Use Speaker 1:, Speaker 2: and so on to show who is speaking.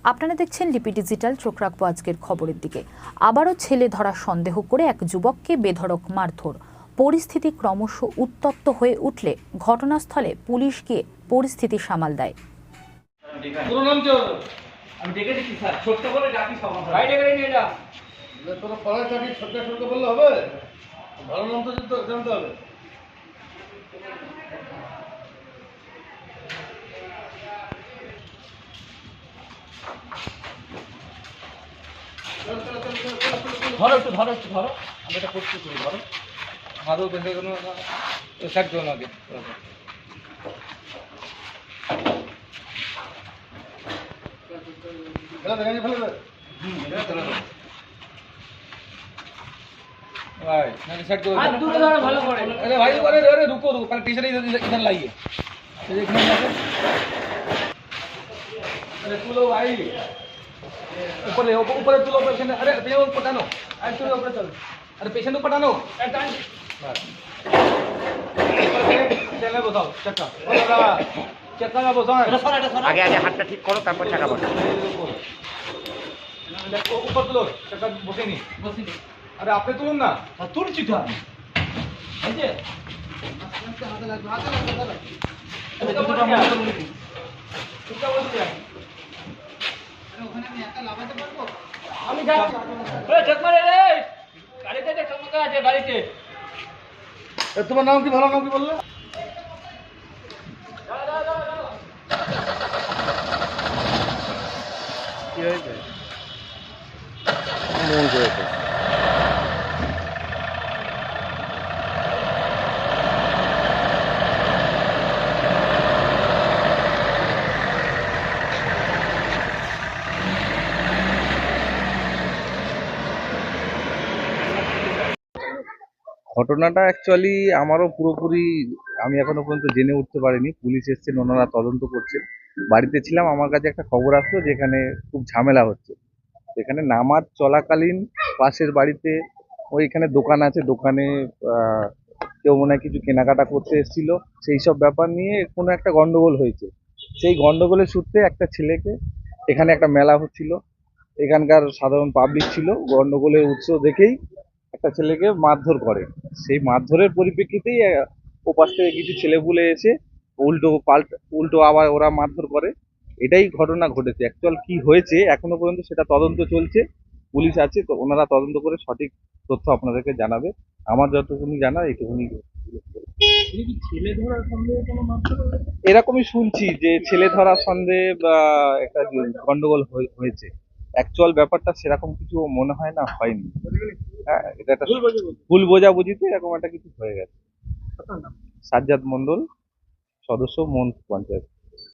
Speaker 1: আপনারা দেখছেন লিপি ডিজিটাল। চোখ রাখবো আজকের খবরের দিকে। আবারও ছেলে ধরার সন্দেহ করে এক যুবককে বেধড়ক মারধর। পরিস্থিতি ক্রমশ উত্তপ্ত হয়ে উঠলে ঘটনাস্থলে পুলিশ গিয়ে পরিস্থিতি সামাল দেয়।
Speaker 2: ধরো একটু ধরো আমি এটা করছি তুমি ধরো আমারও বেঁধে কোনো সাইড করো না আগে भाई मैंने सेट करो हाथ दूर धरो ভালো করে अरे भाई अरे रुको पहले टी-शर्ट इधर लाइए ये देखने लगे अरे तुलो भाई ऊपर तुलो पेशेंट अरे पेशेंट को पटानो आज तुलो ऊपर चलो अरे पेशेंट को पटानो चले बताओ चक्का चक्का ना बताओ
Speaker 3: आगे आगे हाथ ठीक करो তারপর টাকা বলো
Speaker 2: ऊपर तुलो चक्का बसेनी अरे आपने तुलुन ना তুলছি তো আমি এই যে হাতে লাগবে আরে দুটো আমরা তুলুন এটা বলছি আরে ওখানে আমি একা লাগাতে পারবো আমি যাচ্ছি ওই চেক মারে রে গাড়িতে যে চমকা আছে গাড়িতে তোমার নাম কি ভালো নাম কি বললে
Speaker 3: কি হয়েছে মন করেছে ঘটনাটা অ্যাকচুয়ালি আমারও পুরোপুরি আমি এখনো পর্যন্ত জেনে উঠতে পারিনি। পুলিশ এসছেন, ওনারা তদন্ত করছেন। বাড়িতে ছিলাম, আমার কাছে একটা খবর আসলো যেখানে খুব ঝামেলা হচ্ছে। এখানে নামাজ চলাকালীন পাশের বাড়িতে ওইখানে দোকান আছে, দোকানে কেউ মনে হয় কিছু কেনাকাটা করতে এসেছিল, সেই সব ব্যাপার নিয়ে কোনো একটা গন্ডগোল হয়েছে। সেই গন্ডগোলের সূত্রে একটা ছেলেকে, এখানে একটা মেলা হচ্ছিল, এখানকার সাধারণ পাবলিক ছিল, গন্ডগোলের উৎস দেখেই একটা ছেলেকে মারধর করে। সেই মারধরের পরিপ্রেক্ষিতেই ওপাশ থেকে কিছু ছেলেপুলে এসে উল্টো আবার ওরা মারধর করে। এটাই ঘটনা ঘটেছে। অ্যাকচুয়াল কি হয়েছে এখনো পর্যন্ত সেটা তদন্ত চলছে, পুলিশ আছে তো, ওনারা তদন্ত করে সঠিক তথ্য আপনাদেরকে জানাবে। আমার যতটুকুনি জানা এইটুকুনি। এরকমই শুনছি যে ছেলে ধরার সন্দেহে বা একটা গন্ডগোল হয়েছে। অ্যাকচুয়াল ব্যাপারটা সেরকম কিছু মনে হয় না, হয়নি। হ্যাঁ, এটা একটা ভুল বোঝাবুঝিতে এরকম একটা কিছু হয়ে গেছে। সাজ্জাদ মন্ডল, সদস্য মন পঞ্চায়েত।